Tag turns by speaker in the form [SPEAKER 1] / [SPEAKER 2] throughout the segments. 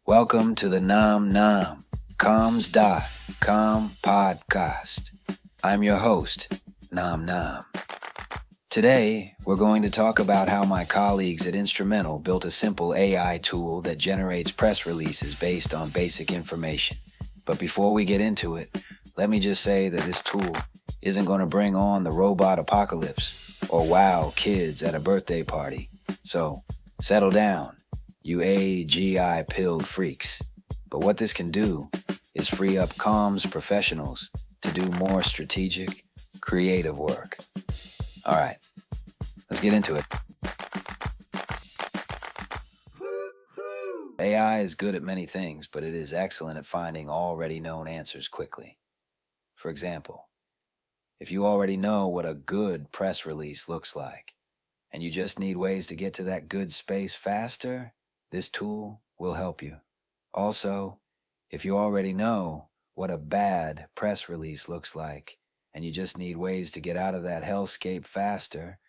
[SPEAKER 1] Welcome to the Nam Nam Comms.com podcast. I'm your host, Nam Nam. Today, we're going to talk about how my colleagues at Instrumental built a simple AI tool that generates press releases based on basic information. But before we get into it, let me just say that this tool isn't going to bring on the robot apocalypse or wow kids at a birthday party. So, settle down, you AGI-pilled freaks. But what this can do is free up comms professionals to do more strategic, creative work. All right, let's get into it. AI is good at many things, but it is excellent at finding already known answers quickly. For example, if you already know what a good press release looks like, and you just need ways to get to that good space faster, this tool will help you. Also, if you already know what a bad press release looks like, and you just need ways to get out of that hellscape faster,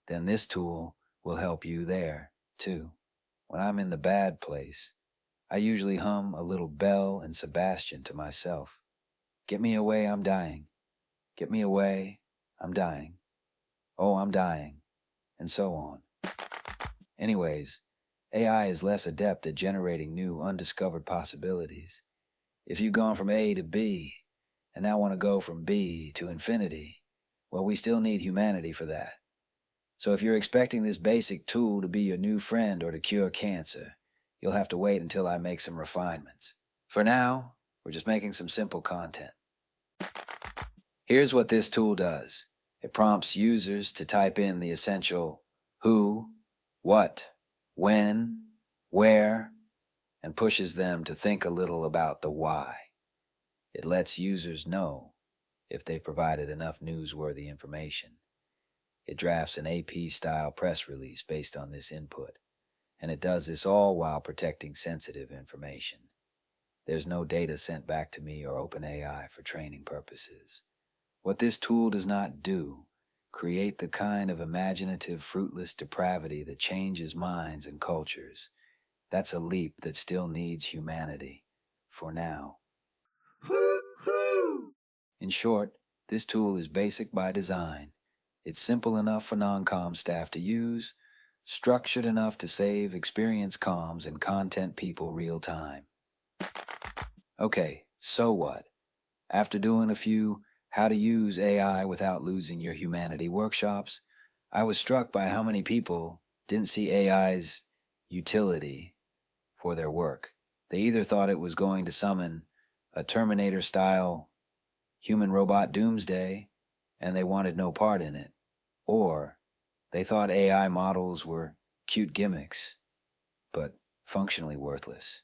[SPEAKER 1] then this tool will help you there, too. When I'm in the bad place, I usually hum a little Belle and Sebastian to myself. Get me away, I'm dying. Get me away, I'm dying. Oh, I'm dying. And so on. Anyways, AI is less adept at generating new, undiscovered possibilities. If you've gone from A to B, and now want to go from B to infinity, well, we still need humanity for that. So if you're expecting this basic tool to be your new friend or to cure cancer, you'll have to wait until I make some refinements. For now, we're just making some simple content. Here's what this tool does. It prompts users to type in the essential who, what, when, where, and pushes them to think a little about the why. It lets users know if they've provided enough newsworthy information. It drafts an AP-style press release based on this input, and it does this all while protecting sensitive information. There's no data sent back to me or OpenAI for training purposes. What this tool does not do, create the kind of imaginative, fruitless depravity that changes minds and cultures. That's a leap that still needs humanity, for now. In short, this tool is basic by design. It's simple enough for non-comm staff to use, structured enough to save experienced comms and content people real time. Okay, so what? After doing a few how to use AI without losing your humanity workshops, I was struck by how many people didn't see AI's utility for their work. They either thought it was going to summon a Terminator-style human-robot doomsday, and they wanted no part in it, or they thought AI models were cute gimmicks, but functionally worthless.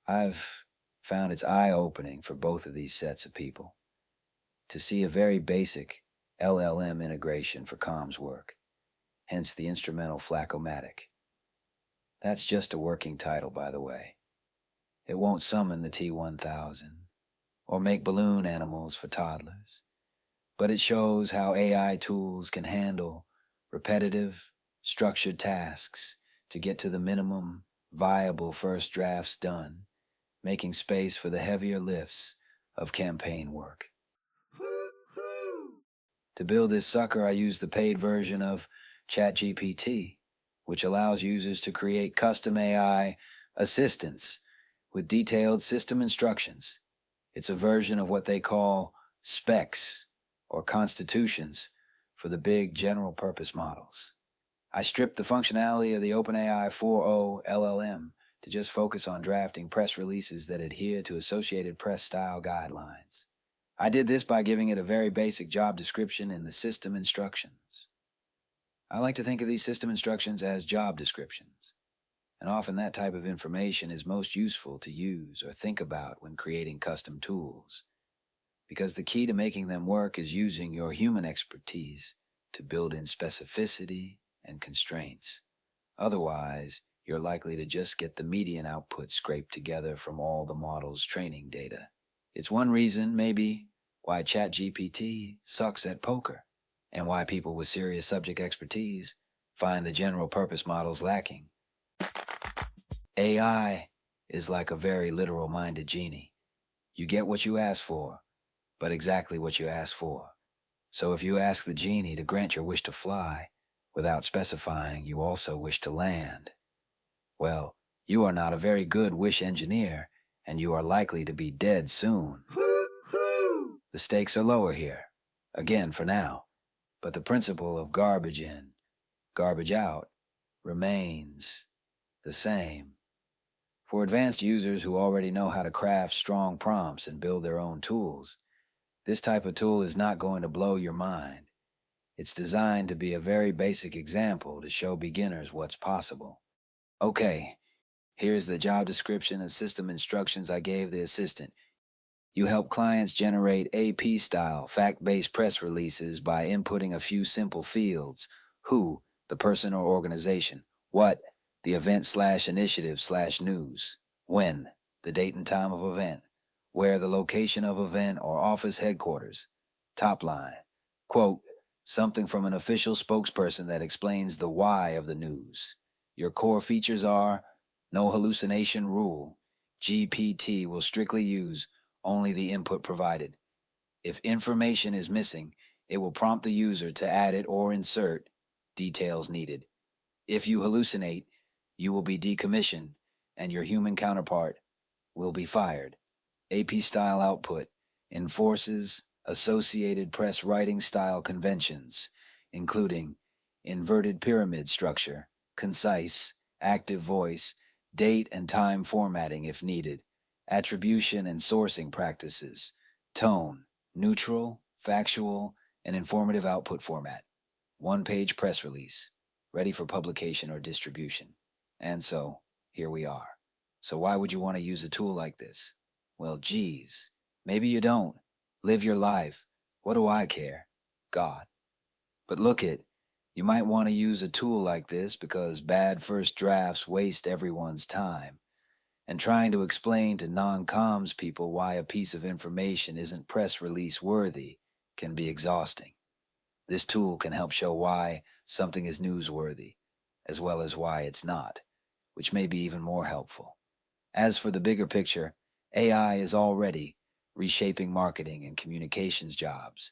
[SPEAKER 1] I've found it's eye-opening for both of these sets of people to see a very basic LLM integration for comms work, hence the instrumental Flack-O-Matic. That's just a working title, by the way. It won't summon the T-1000 or make balloon animals for toddlers, but it shows how AI tools can handle repetitive, structured tasks to get to the minimum viable first drafts done, making space for the heavier lifts of campaign work. To build this sucker, I used the paid version of ChatGPT, which allows users to create custom AI assistants with detailed system instructions. It's a version of what they call specs or constitutions for the big general-purpose models. I stripped the functionality of the OpenAI 4.0 LLM to just focus on drafting press releases that adhere to Associated Press style guidelines. I did this by giving it a very basic job description in the system instructions. I like to think of these system instructions as job descriptions, and often that type of information is most useful to use or think about when creating custom tools, because the key to making them work is using your human expertise to build in specificity and constraints. Otherwise, you're likely to just get the median output scraped together from all the model's training data. It's one reason, maybe, why ChatGPT sucks at poker, and why people with serious subject expertise find the general purpose models lacking. AI is like a very literal-minded genie. You get what you ask for, but exactly what you ask for. So if you ask the genie to grant your wish to fly, without specifying you also wish to land, well, you are not a very good wish engineer, and you are likely to be dead soon. The stakes are lower here, again for now, but the principle of garbage in, garbage out remains the same. For advanced users who already know how to craft strong prompts and build their own tools, this type of tool is not going to blow your mind. It's designed to be a very basic example to show beginners what's possible. Okay, here's the job description and system instructions I gave the assistant. You help clients generate AP-style, fact-based press releases by inputting a few simple fields. Who, the person or organization. What, the event/initiative/news. When, the date and time of event. Where, the location of event or office headquarters. Top line. Quote, something from an official spokesperson that explains the why of the news. Your core features are no hallucination rule. GPT will strictly use only the input provided. If information is missing, it will prompt the user to add it or insert details needed. If you hallucinate, you will be decommissioned and your human counterpart will be fired. AP-style output enforces associated press writing style conventions, including inverted pyramid structure, concise, active voice, date and time formatting if needed, attribution and sourcing practices, tone, neutral, factual, and informative output format, one-page press release, ready for publication or distribution. And so, here we are. So why would you want to use a tool like this? Well, geez, maybe you don't. Live your life. What do I care? God. But look it, you might want to use a tool like this because bad first drafts waste everyone's time. And trying to explain to non-comms people why a piece of information isn't press release worthy can be exhausting. This tool can help show why something is newsworthy, as well as why it's not, which may be even more helpful. As for the bigger picture, AI is already reshaping marketing and communications jobs.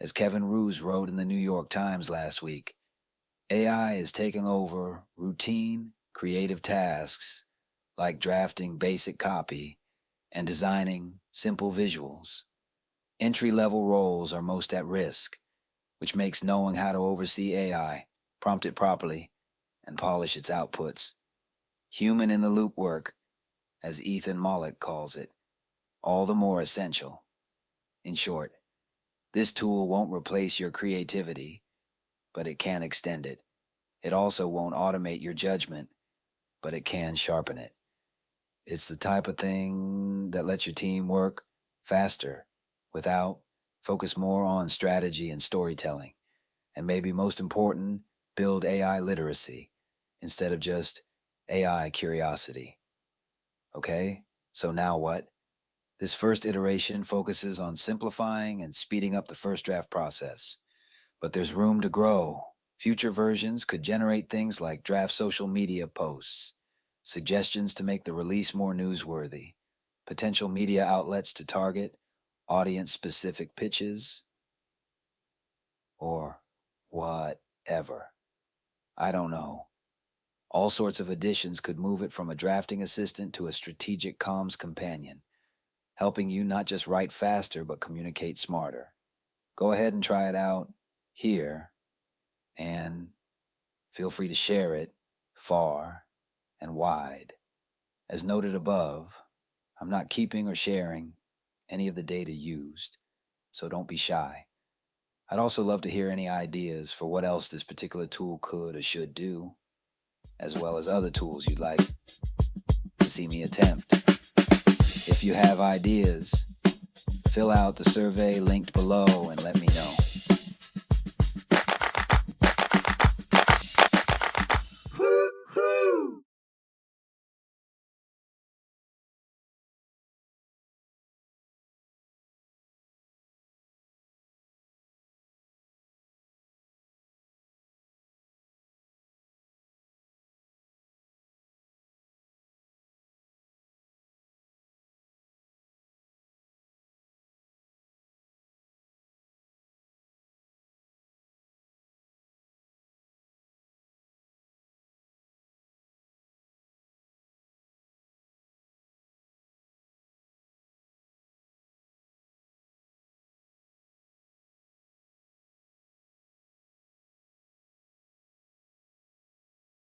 [SPEAKER 1] As Kevin Roos wrote in the New York Times last week, AI is taking over routine, creative tasks like drafting basic copy and designing simple visuals. Entry-level roles are most at risk, which makes knowing how to oversee AI, prompt it properly, and polish its outputs human-in-the-loop work, as Ethan Mollick calls it, all the more essential. In short, this tool won't replace your creativity, but it can extend it. It also won't automate your judgment, but it can sharpen it. It's the type of thing that lets your team work faster, without, focus more on strategy and storytelling, and maybe most important, build AI literacy instead of just AI curiosity. Okay, so now what? This first iteration focuses on simplifying and speeding up the first draft process, but there's room to grow. Future versions could generate things like draft social media posts, suggestions to make the release more newsworthy, potential media outlets to target, audience-specific pitches, or whatever. I don't know. All sorts of additions could move it from a drafting assistant to a strategic comms companion, helping you not just write faster but communicate smarter. Go ahead and try it out here, and feel free to share it far and wide. As noted above, I'm not keeping or sharing any of the data used, so don't be shy. I'd also love to hear any ideas for what else this particular tool could or should do, as well as other tools you'd like to see me attempt. If you have ideas, fill out the survey linked below and let me know.